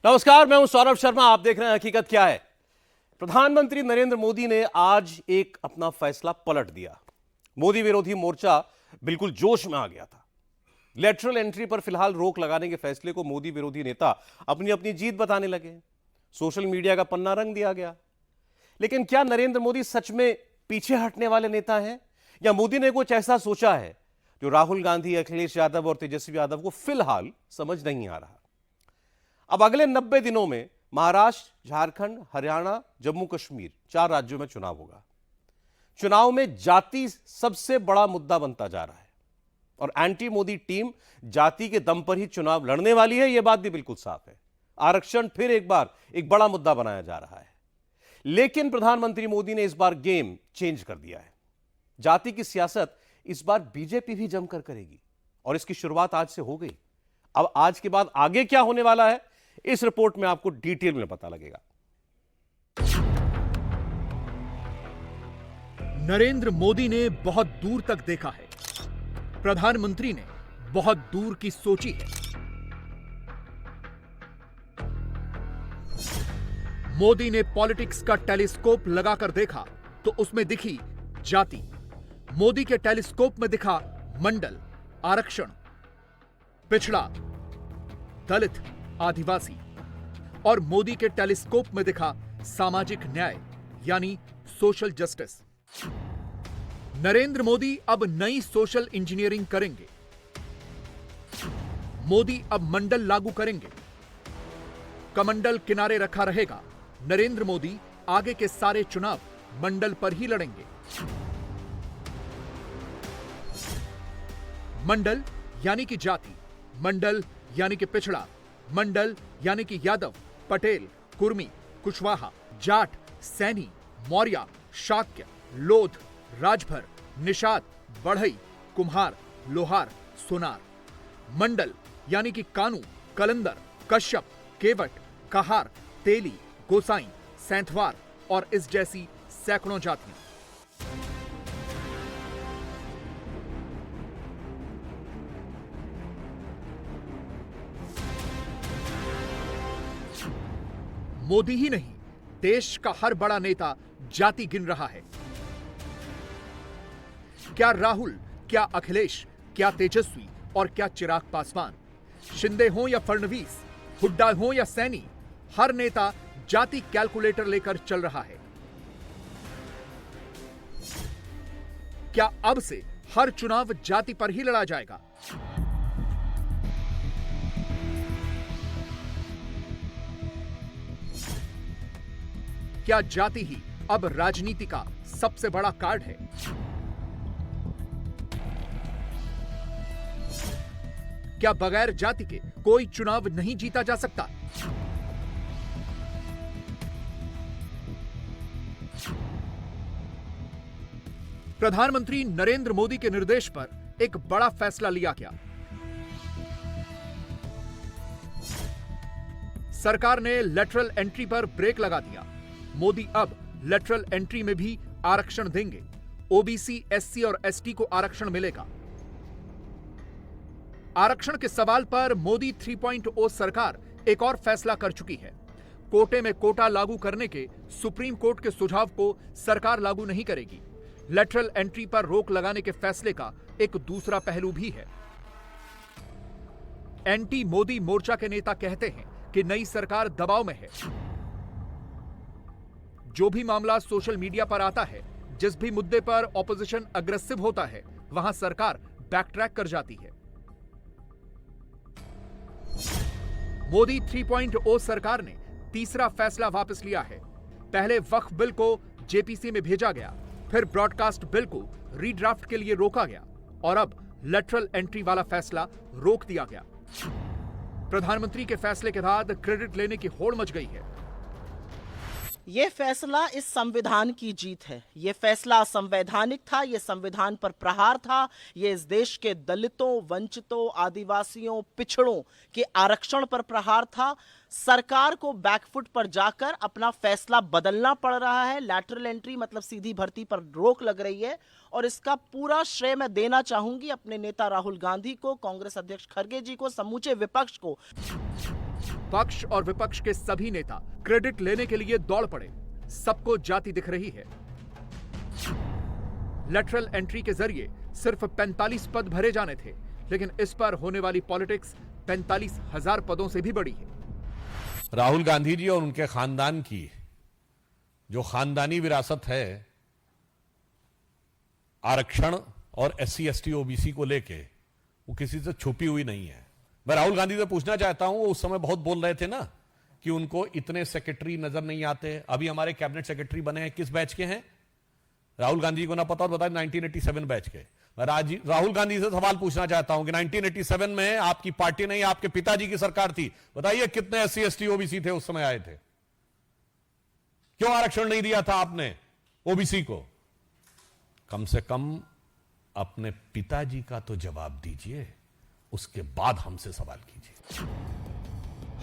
नमस्कार, मैं हूं सौरभ शर्मा। आप देख रहे हैं हकीकत क्या है। प्रधानमंत्री नरेंद्र मोदी ने आज एक अपना फैसला पलट दिया। मोदी विरोधी मोर्चा बिल्कुल जोश में आ गया था। लेटरल एंट्री पर फिलहाल रोक लगाने के फैसले को मोदी विरोधी नेता अपनी अपनी जीत बताने लगे। सोशल मीडिया का पन्ना रंग दिया गया। लेकिन क्या नरेंद्र मोदी सच में पीछे हटने वाले नेता हैं, या मोदी ने कुछ ऐसा सोचा है जो राहुल गांधी, अखिलेश यादव और तेजस्वी यादव को फिलहाल समझ नहीं आ रहा। अब अगले 90 दिनों में महाराष्ट्र, झारखंड, हरियाणा, जम्मू कश्मीर 4 राज्यों में चुनाव होगा। चुनाव में जाति सबसे बड़ा मुद्दा बनता जा रहा है और एंटी मोदी टीम जाति के दम पर ही चुनाव लड़ने वाली है। यह बात भी बिल्कुल साफ है। आरक्षण फिर एक बार एक बड़ा मुद्दा बनाया जा रहा है। लेकिन प्रधानमंत्री मोदी ने इस बार गेम चेंज कर दिया है। जाति की सियासत इस बार बीजेपी भी जमकर करेगी और इसकी शुरुआत आज से हो गई। अब आज के बाद आगे क्या होने वाला है, इस रिपोर्ट में आपको डिटेल में पता लगेगा। नरेंद्र मोदी ने बहुत दूर तक देखा है। प्रधानमंत्री ने बहुत दूर की सोची है। मोदी ने पॉलिटिक्स का टेलीस्कोप लगाकर देखा तो उसमें दिखी जाति। मोदी के टेलीस्कोप में दिखा मंडल, आरक्षण, पिछड़ा, दलित, आदिवासी, और मोदी के टेलीस्कोप में दिखा सामाजिक न्याय यानी सोशल जस्टिस। नरेंद्र मोदी अब नई सोशल इंजीनियरिंग करेंगे। मोदी अब मंडल लागू करेंगे। कमंडल किनारे रखा रहेगा। नरेंद्र मोदी आगे के सारे चुनाव मंडल पर ही लड़ेंगे। मंडल यानी कि जाति, मंडल यानी कि पिछड़ा, मंडल यानी कि यादव, पटेल, कुर्मी, कुशवाहा, जाट, सैनी, मौर्य, शाक्य, लोध, राजभर, निषाद, बढ़ई, कुम्हार, लोहार, सोनार। मंडल यानी कि कानू, कलंदर, कश्यप, केवट, कहार, तेली, गोसाई, सैंथवार और इस जैसी सैकड़ों जातियां। मोदी ही नहीं, देश का हर बड़ा नेता जाति गिन रहा है। क्या राहुल, क्या अखिलेश, क्या तेजस्वी और क्या चिराग पासवान, शिंदे हो या फडणवीस, हुड्डा हो या सैनी, हर नेता जाति कैलकुलेटर लेकर चल रहा है। क्या अब से हर चुनाव जाति पर ही लड़ा जाएगा? क्या जाति ही अब राजनीति का सबसे बड़ा कार्ड है? क्या बगैर जाति के कोई चुनाव नहीं जीता जा सकता? प्रधानमंत्री नरेंद्र मोदी के निर्देश पर एक बड़ा फैसला लिया गया। सरकार ने लेटरल एंट्री पर ब्रेक लगा दिया। मोदी अब लेटरल एंट्री में भी आरक्षण देंगे। ओबीसी, एससी और एसटी को आरक्षण मिलेगा। आरक्षण के सवाल पर मोदी 3.0 सरकार एक और फैसला कर चुकी है। कोटे में कोटा लागू करने के सुप्रीम कोर्ट के सुझाव को सरकार लागू नहीं करेगी। लेटरल एंट्री पर रोक लगाने के फैसले का एक दूसरा पहलू भी है। एंटी मोदी मोर्चा के नेता कहते हैं कि नई सरकार दबाव में है। जो भी मामला सोशल मीडिया पर आता है, जिस भी मुद्दे पर ऑपोजिशन अग्रेसिव होता है, वहां सरकार बैकट्रैक कर जाती है। मोदी 3.0 सरकार ने तीसरा फैसला वापस लिया है। पहले वक्फ बिल को जेपीसी में भेजा गया, फिर ब्रॉडकास्ट बिल को रीड्राफ्ट के लिए रोका गया और अब लेटरल एंट्री वाला फैसला रोक दिया गया। प्रधानमंत्री के फैसले के बाद क्रेडिट लेने की होड़ मच गई है। ये फैसला इस संविधान की जीत है। ये फैसला असंवैधानिक था, ये संविधान पर प्रहार था, ये इस देश के दलितों, वंचितों, आदिवासियों, पिछड़ों के आरक्षण पर प्रहार था। सरकार को बैकफुट पर जाकर अपना फैसला बदलना पड़ रहा है। लैटरल एंट्री मतलब सीधी भर्ती पर रोक लग रही है और इसका पूरा श्रेय मैं देना चाहूंगी अपने नेता राहुल गांधी को, कांग्रेस अध्यक्ष खड़गे जी को, समूचे विपक्ष को। पक्ष और विपक्ष के सभी नेता क्रेडिट लेने के लिए दौड़ पड़े। सबको जाति दिख रही है। लेटरल एंट्री के जरिए सिर्फ 45 पद भरे जाने थे, लेकिन इस पर होने वाली पॉलिटिक्स 45,000 पदों से भी बड़ी है। राहुल गांधी जी और उनके खानदान की जो खानदानी विरासत है आरक्षण और SC ST OBC को लेके, वो किसी से छुपी हुई नहीं है। मैं राहुल गांधी से पूछना चाहता हूं, वो उस समय बहुत बोल रहे थे ना कि उनको इतने सेक्रेटरी नजर नहीं आते। अभी हमारे कैबिनेट सेक्रेटरी बने हैं, किस बैच के हैं? राहुल गांधी को ना पता और बताए 1987 बैच के। मैं राहुल गांधी से सवाल पूछना चाहता हूं कि 1987 में आपकी पार्टी नहीं, आपके पिताजी की सरकार थी, बताइए कितने SC ST OBC थे उस समय आए थे? क्यों आरक्षण नहीं दिया था आपने OBC को? कम से कम अपने पिताजी का तो जवाब दीजिए, उसके बाद हमसे सवाल कीजिए।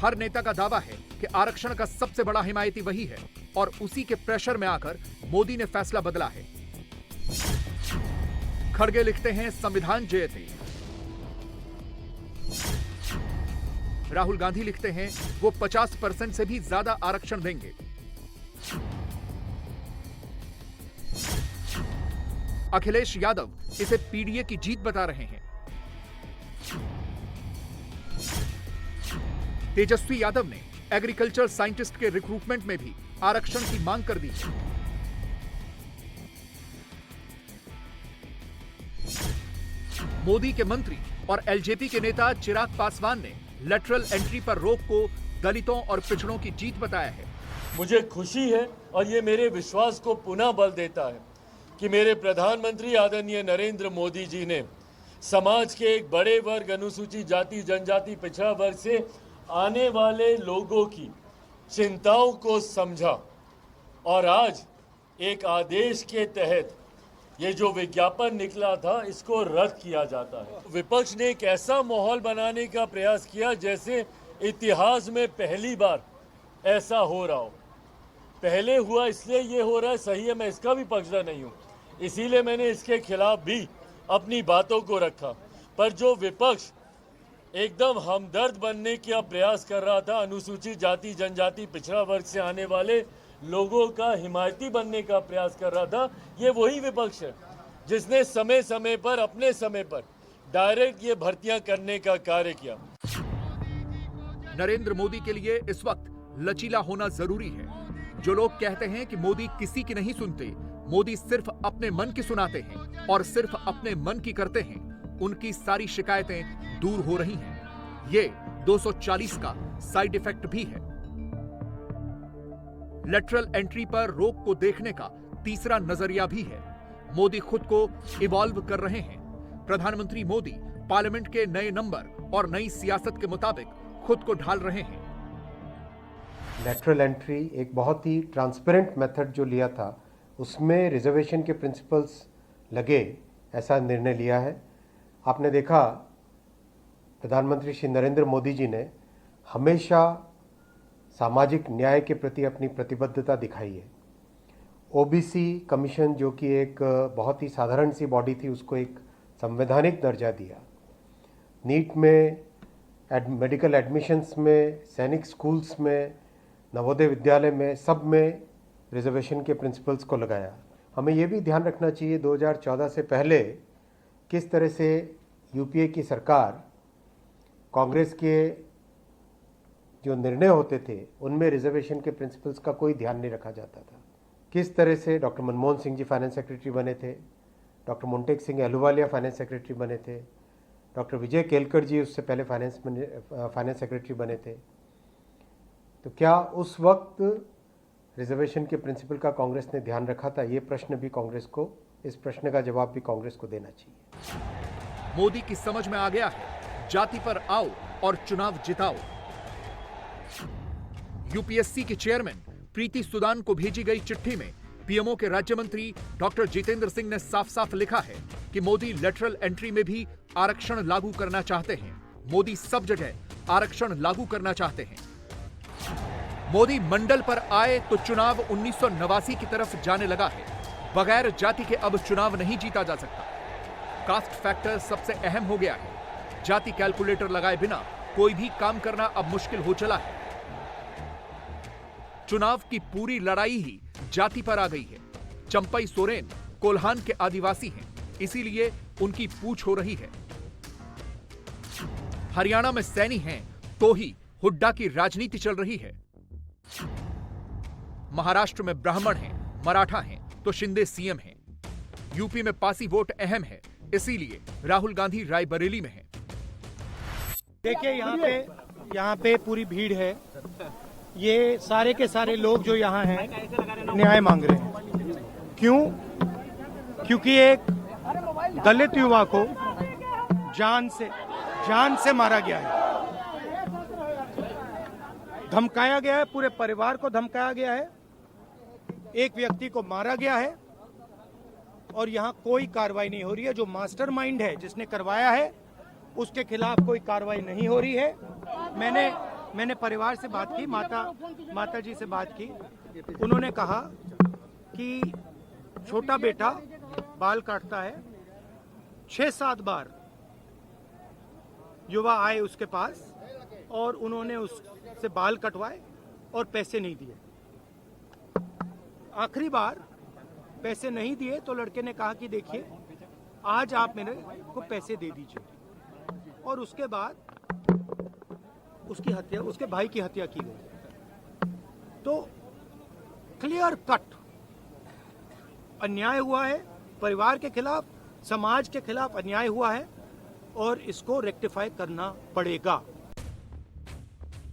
हर नेता का दावा है कि आरक्षण का सबसे बड़ा हिमायती वही है, और उसी के प्रेशर में आकर मोदी ने फैसला बदला है। खड़गे लिखते हैं संविधान जयते। राहुल गांधी लिखते हैं वो 50% से भी ज्यादा आरक्षण देंगे। अखिलेश यादव इसे पीडीए की जीत बता रहे हैं। तेजस्वी यादव ने एग्रीकल्चर साइंटिस्ट के रिक्रूटमेंट में भी आरक्षण की मांग कर दी। मोदी के मंत्री और एलजेपी के नेता चिराग पासवान ने लेटरल एंट्री पर रोक को दलितों और पिछड़ों की जीत बताया है। मुझे खुशी है और ये मेरे विश्वास को पुनः बल देता है कि मेरे प्रधानमंत्री आदरणीय नरेंद्र मोदी जी ने समाज के एक बड़े वर्ग, अनुसूचित जाति, जनजाति, पिछड़ा वर्ग से आने वाले लोगों की चिंताओं को समझा और आज एक आदेश के तहत ये जो विज्ञापन निकला था इसको रद्द किया जाता है। विपक्ष ने एक ऐसा माहौल बनाने का प्रयास किया जैसे इतिहास में पहली बार ऐसा हो रहा हो। पहले हुआ इसलिए ये हो रहा है, सही है, मैं इसका भी पक्षधर नहीं हूँ, इसीलिए मैंने इसके खिलाफ भी अपनी बातों को रखा। पर जो विपक्ष एकदम हमदर्द बनने का प्रयास कर रहा था, अनुसूचित जाति, जनजाति, पिछड़ा वर्ग से आने वाले लोगों का हिमायती बनने का प्रयास कर रहा था, ये वही विपक्ष है जिसने समय समय पर, अपने समय पर डायरेक्ट ये भर्तियां करने का कार्य किया। नरेंद्र मोदी के लिए इस वक्त लचीला होना जरूरी है। जो लोग कहते हैं कि मोदी किसी की नहीं सुनते, मोदी सिर्फ अपने मन की सुनाते हैं और सिर्फ अपने मन की करते हैं, उनकी सारी शिकायतें दूर हो रही हैं। ये 240 का साइड इफेक्ट भी है। लेटरल एंट्री पर रोक को देखने का तीसरा नजरिया भी है। मोदी खुद को इवॉल्व कर रहे हैं। प्रधानमंत्री मोदी पार्लियामेंट के नए नंबर और नई सियासत के मुताबिक खुद को ढाल रहे हैं। लेटरल एंट्री एक बहुत ही ट्रांसपेरेंट मेथड जो लिया था, उसमें रिजर्वेशन के प्रिंसिपल्स लगे, ऐसा निर्णय लिया है। आपने देखा प्रधानमंत्री श्री नरेंद्र मोदी जी ने हमेशा सामाजिक न्याय के प्रति अपनी प्रतिबद्धता दिखाई है। ओबीसी कमीशन जो कि एक बहुत ही साधारण सी बॉडी थी, उसको एक संवैधानिक दर्जा दिया। नीट में, मेडिकल एडमिशन्स में, सैनिक स्कूल्स में, नवोदय विद्यालय में, सब में रिजर्वेशन के प्रिंसिपल्स को लगाया। हमें ये भी ध्यान रखना चाहिए 2014 से पहले किस तरह से यूपीए की सरकार, कांग्रेस के जो निर्णय होते थे उनमें रिजर्वेशन के प्रिंसिपल्स का कोई ध्यान नहीं रखा जाता था। किस तरह से doctor Manmohan Singh ji finance secretary बने थे, doctor Montek Singh Ahluwalia finance secretary बने थे, डॉक्टर विजय केलकर जी उससे पहले फाइनेंस सेक्रेटरी बने थे। तो क्या उस वक्त रिजर्वेशन के प्रिंसिपल का कांग्रेस ने ध्यान रखा था? ये प्रश्न भी कांग्रेस को, इस प्रश्न का जवाब भी कांग्रेस को देना चाहिए। मोदी की समझ में आ गया है, जाति पर आओ और चुनाव जिताओ। यूपीएससी के चेयरमैन प्रीति सुदान को भेजी गई चिट्ठी में पीएमओ के राज्य मंत्री डॉक्टर जितेंद्र सिंह ने साफ साफ लिखा है कि मोदी लेटरल एंट्री में भी आरक्षण लागू करना चाहते हैं। मोदी सब जगह आरक्षण लागू करना चाहते हैं। मोदी मंडल पर आए तो चुनाव 1989 की तरफ जाने लगा है। बगैर जाति के अब चुनाव नहीं जीता जा सकता। कास्ट फैक्टर सबसे अहम हो गया है। जाति कैलकुलेटर लगाए बिना कोई भी काम करना अब मुश्किल हो चला है। चुनाव की पूरी लड़ाई ही जाति पर आ गई है। चंपई सोरेन कोल्हान के आदिवासी हैं, इसीलिए उनकी पूछ हो रही है। हरियाणा में सैनी हैं तो ही हुड्डा की राजनीति चल रही है। महाराष्ट्र में ब्राह्मण हैं, मराठा हैं तो शिंदे सीएम हैं। यूपी में पासी वोट अहम है, इसीलिए राहुल गांधी रायबरेली में हैं। देखिए यहाँ पे पूरी भीड़ है। ये सारे के सारे लोग जो यहाँ हैं न्याय मांग रहे हैं। क्यों? क्योंकि एक दलित युवा को जान से मारा गया है, धमकाया गया है, पूरे परिवार को धमकाया गया है, एक व्यक्ति को मारा गया है और यहाँ कोई कार्रवाई नहीं हो रही है। जो मास्टरमाइंड है, जिसने करवाया है, उसके खिलाफ कोई कार्रवाई नहीं हो रही है। मैंने परिवार से बात की, माता जी से बात की। उन्होंने कहा कि छोटा बेटा बाल काटता है, 6-7 बार युवा आए उसके पास और उन्होंने उससे बाल कटवाए और पैसे नहीं दिए। आखिरी बार पैसे नहीं दिए तो लड़के ने कहा कि देखिए आज आप मेरे को पैसे दे दीजिए, और उसके बाद उसके भाई की हत्या की गई। तो क्लियर कट अन्याय हुआ है, परिवार के खिलाफ, समाज के खिलाफ अन्याय हुआ है और इसको रेक्टिफाई करना पड़ेगा।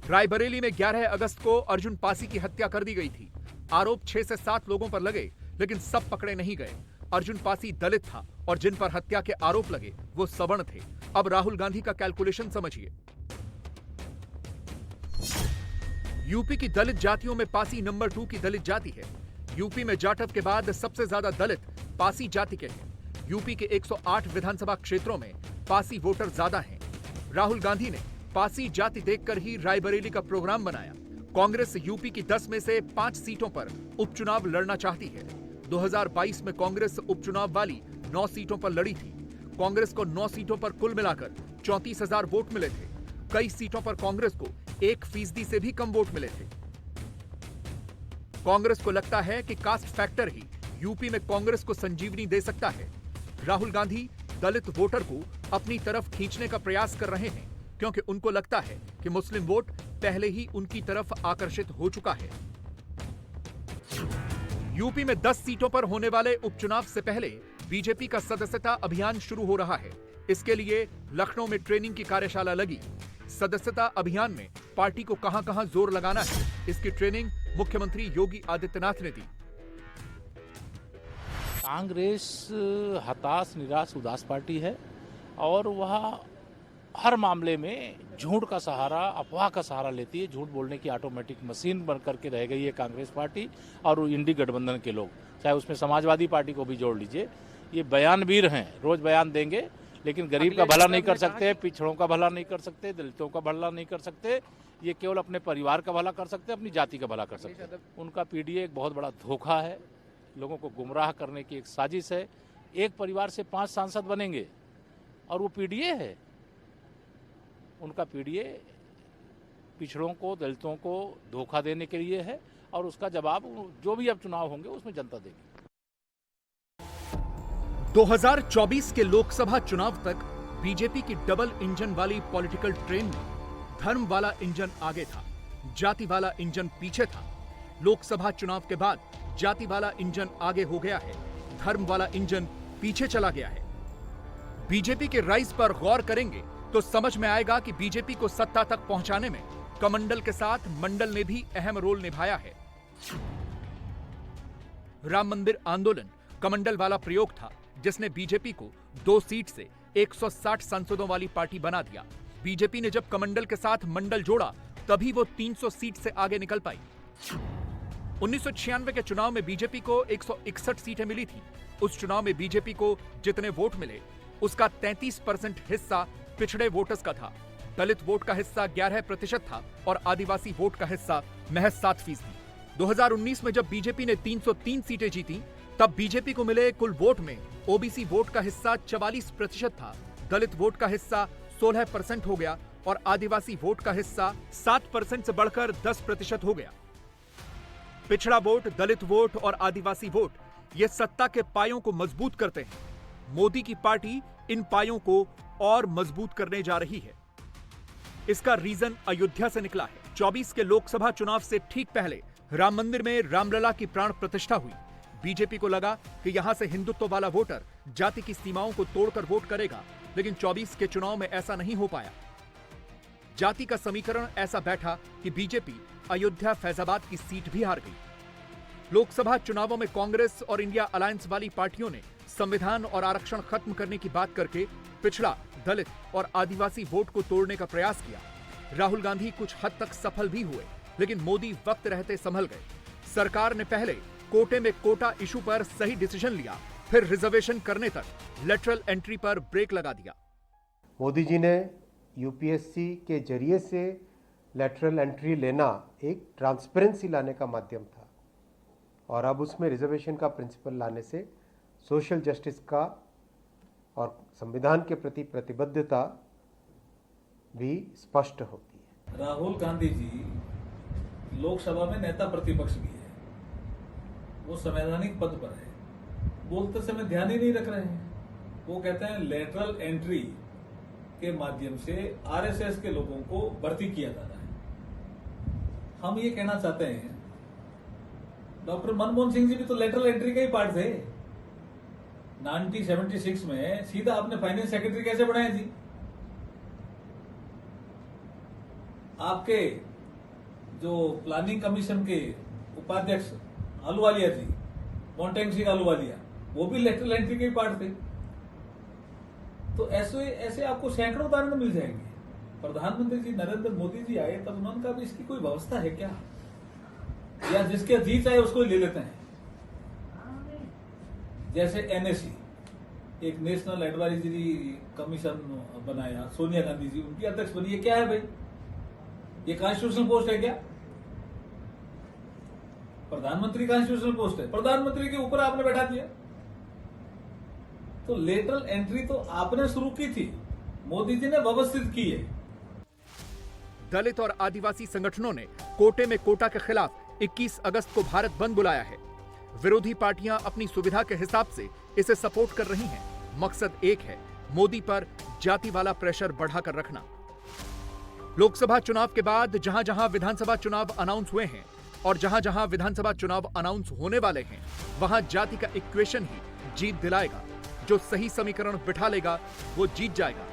रायबरेली में 11 अगस्त को अर्जुन पासी की हत्या कर दी गई थी। आरोप 6 से 7 लोगों पर लगे, लेकिन सब पकड़े नहीं गए। अर्जुन पासी दलित था और जिन पर हत्या के आरोप लगे वो सवर्ण थे। अब राहुल गांधी का कैलकुलेशन समझिए। यूपी की दलित जातियों में पासी नंबर 2 की दलित जाति है। यूपी में जाटव के बाद सबसे ज्यादा दलित पासी जाति के हैं। यूपी के 108 विधानसभा क्षेत्रों में पासी वोटर ज्यादा हैं। राहुल गांधी ने पासी जाति देखकर ही रायबरेली का प्रोग्राम बनाया। कांग्रेस यूपी की 10 में से 5 सीटों पर उपचुनाव लड़ना चाहती है। 2022 में कांग्रेस उपचुनाव वाली 9 सीटों पर लड़ी थी। कांग्रेस को 9 सीटों पर कुल मिलाकर 34,000 वोट मिले थे। कई सीटों पर कांग्रेस को 1% से भी कम वोट मिले थे। कांग्रेस को लगता है कि कास्ट फैक्टर ही यूपी में कांग्रेस को संजीवनी दे सकता है। राहुल गांधी दलित वोटर को अपनी तरफ खींचने का प्रयास कर रहे हैं, क्योंकि उनको लगता है कि मुस्लिम वोट पहले ही उनकी तरफ आकर्षित हो चुका है। यूपी में 10 सीटों पर होने वाले उपचुनाव से पहले बीजेपी का सदस्यता अभियान शुरू हो रहा है। इसके लिए लखनऊ में ट्रेनिंग की कार्यशाला लगी। सदस्यता अभियान में पार्टी को कहां-कहां जोर लगाना है, इसकी ट्रेनिंग मुख्यमंत्री योगी आदित्यनाथ ने दी। कांग्रेस हताश, निराश, उदास पार्टी है और वह हर मामले में झूठ का सहारा, अफवाह का सहारा लेती है। झूठ बोलने की ऑटोमेटिक मशीन बन करके रह गई है कांग्रेस पार्टी और इंडी गठबंधन के लोग, चाहे उसमें समाजवादी पार्टी को भी जोड़ लीजिए। ये बयानवीर हैं, रोज बयान देंगे, लेकिन गरीब का भला नहीं कर सकते, पिछड़ों का भला नहीं कर सकते, दलितों का भला नहीं कर सकते। ये केवल अपने परिवार का भला कर सकते, अपनी जाति का भला कर सकते। उनका पीडीए एक बहुत बड़ा धोखा है, लोगों को गुमराह करने की एक साजिश है। एक परिवार से 5 सांसद बनेंगे और वो पीडीए है। उनका पीडीए पिछड़ों को, दलितों को धोखा देने के लिए है और उसका जवाब जो भी अब चुनाव होंगे उसमें जनता देगी। 2024 के लोकसभा चुनाव तक बीजेपी की डबल इंजन वाली पॉलिटिकल ट्रेन में धर्म वाला इंजन आगे था, जाति वाला इंजन पीछे था। लोकसभा चुनाव के बाद जाति वाला इंजन आगे हो गया है, धर्म वाला इंजन पीछे चला गया है। बीजेपी के राइज पर गौर करेंगे तो समझ में आएगा कि बीजेपी को सत्ता तक पहुंचाने में कमंडल के साथ मंडल ने भी अहम रोल निभाया है। राम मंदिर आंदोलन कमंडल वाला प्रयोग था, जिसने बीजेपी को 2 सीट से 160 सांसदों वाली पार्टी बना दिया। बीजेपी ने जब कमंडल के साथ मंडल जोड़ा, तभी वो 300 सीट से आगे निकल पाई। 1996 के चुनाव में बीजेपी को 161 सीटें मिली थी। उस चुनाव में बीजेपी को जितने वोट मिले, उसका 33% हिस्सा पिछड़े वोटर्स का था। दलित वोट का हिस्सा 11% था और आदिवासी वोट का हिस्सा महज 7%। 2019 में जब बीजेपी ने 303 सीटें जीती, तब बीजेपी को मिले कुल वोट में ओबीसी वोट का हिस्सा 44% था, दलित वोट का हिस्सा 16% हो गया और आदिवासी वोट का हिस्सा 7% से बढ़कर 10% हो गया। पिछड़ा वोट, दलित वोट और आदिवासी वोट ये सत्ता के पायों को मजबूत करते हैं। मोदी की पार्टी इन पायों को और मजबूत करने जा रही है। इसका रीजन अयोध्या से निकला है। 24 के लोकसभा चुनाव से ठीक पहले राम मंदिर में रामलला की प्राण प्रतिष्ठा हुई। बीजेपी को लगा कि यहां से हिंदुत्व वाला वोटर जाति की सीमाओं को तोड़कर वोट करेगा, लेकिन 24 के चुनाव में ऐसा नहीं हो पाया। जाति का समीकरण ऐसा बैठा कि बीजेपी अयोध्या फैजाबाद की सीट भी हार गई। लोकसभा चुनावों में कांग्रेस और इंडिया अलायंस वाली पार्टियों ने संविधान और आरक्षण खत्म करने की बात करके पिछड़ा, दलित और आदिवासी वोट को तोड़ने का प्रयास किया। राहुल गांधी कुछ हद तक सफल भी हुए, लेकिन मोदी वक्त रहते संभल गए। सरकार ने पहले कोटे में कोटा इशू पर सही डिसीजन लिया, फिर रिजर्वेशन करने तक लेटरल एंट्री पर ब्रेक लगा दिया। मोदी जी ने यूपीएससी के जरिए से लेटरल एंट्री लेना एक ट्रांसपेरेंसी लाने का माध्यम था, और अब उसमें रिजर्वेशन का प्रिंसिपल लाने से सोशल जस्टिस का और संविधान के प्रति प्रतिबद्धता भी स्पष्ट होती है। राहुल गांधी जी लोकसभा में नेता प्रतिपक्ष भी है, वो संवैधानिक पद पर है, बोलते समय ध्यान ही नहीं रख रहे हैं। वो कहते हैं लेटरल एंट्री के माध्यम से आरएसएस के लोगों को भर्ती किया जाता है। हम ये कहना चाहते हैं, डॉक्टर मनमोहन सिंह जी भी तो लेटरल एंट्री के ही पार्ट थे। 1976 में सीधा आपने फाइनेंस सेक्रेटरी कैसे बनाए जी? आपके जो प्लानिंग कमीशन के उपाध्यक्ष आलूवालिया जी, मोन्टेंग सिंह आलूवालिया, वो भी लेटरल एंट्री के ही पार्ट थे। तो ऐसे आपको सैकड़ों उदाहरण मिल जाएंगे। प्रधानमंत्री जी नरेंद्र मोदी जी आए तब उन्होंने कहा इसकी कोई व्यवस्था है क्या, या जिसके जी चाहे उसको ले लेते हैं। जैसे एनएससी, एक नेशनल एडवाइजरी कमीशन बनाया, सोनिया गांधी जी उनकी अध्यक्ष बनी। ये क्या है भाई? ये कॉन्स्टिट्यूशनल पोस्ट है क्या? प्रधानमंत्री कॉन्स्टिट्यूशनल पोस्ट है, प्रधानमंत्री के ऊपर आपने बैठा दिया। तो लेटरल एंट्री तो आपने शुरू की थी, मोदी जी ने व्यवस्थित की है। दलित और आदिवासी संगठनों ने कोटे में कोटा के खिलाफ 21 अगस्त को भारत बंद बुलाया है। विरोधी पार्टियां अपनी सुविधा के हिसाब से इसे सपोर्ट कर रही हैं। मकसद एक है, मोदी पर जाति वाला प्रेशर बढ़ाकर रखना। लोकसभा चुनाव के बाद जहां जहां विधानसभा चुनाव अनाउंस हुए हैं और जहां जहां विधानसभा चुनाव अनाउंस होने वाले हैं, वहां जाति का इक्वेशन ही जीत दिलाएगा। जो सही समीकरण बिठा लेगा वो जीत जाएगा।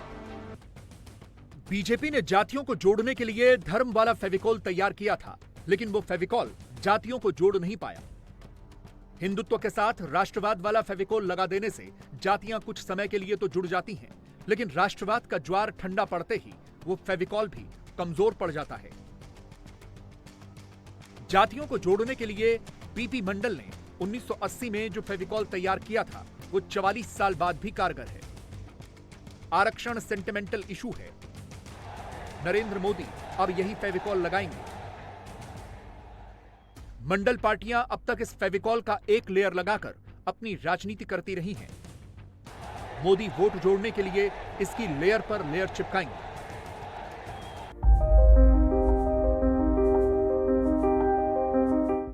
बीजेपी ने जातियों को जोड़ने के लिए धर्म वाला फेविकॉल तैयार किया था, लेकिन वो फेविकॉल जातियों को जोड़ नहीं पाया। हिंदुत्व के साथ राष्ट्रवाद वाला फेविकॉल लगा देने से जातियां कुछ समय के लिए तो जुड़ जाती हैं, लेकिन राष्ट्रवाद का ज्वार ठंडा पड़ते ही वो फेविकॉल भी कमजोर पड़ जाता है। जातियों को जोड़ने के लिए पीपी मंडल ने 1980 में जो फेविकॉल तैयार किया था, वो 44 साल बाद भी कारगर है। आरक्षण सेंटिमेंटल इशू है। नरेंद्र मोदी अब यही फेविकॉल लगाएंगे। मंडल पार्टियां अब तक इस फेविकॉल का एक लेयर लगाकर अपनी राजनीति करती रही हैं। मोदी वोट जोड़ने के लिए इसकी लेयर पर लेयर चिपकाएंगे।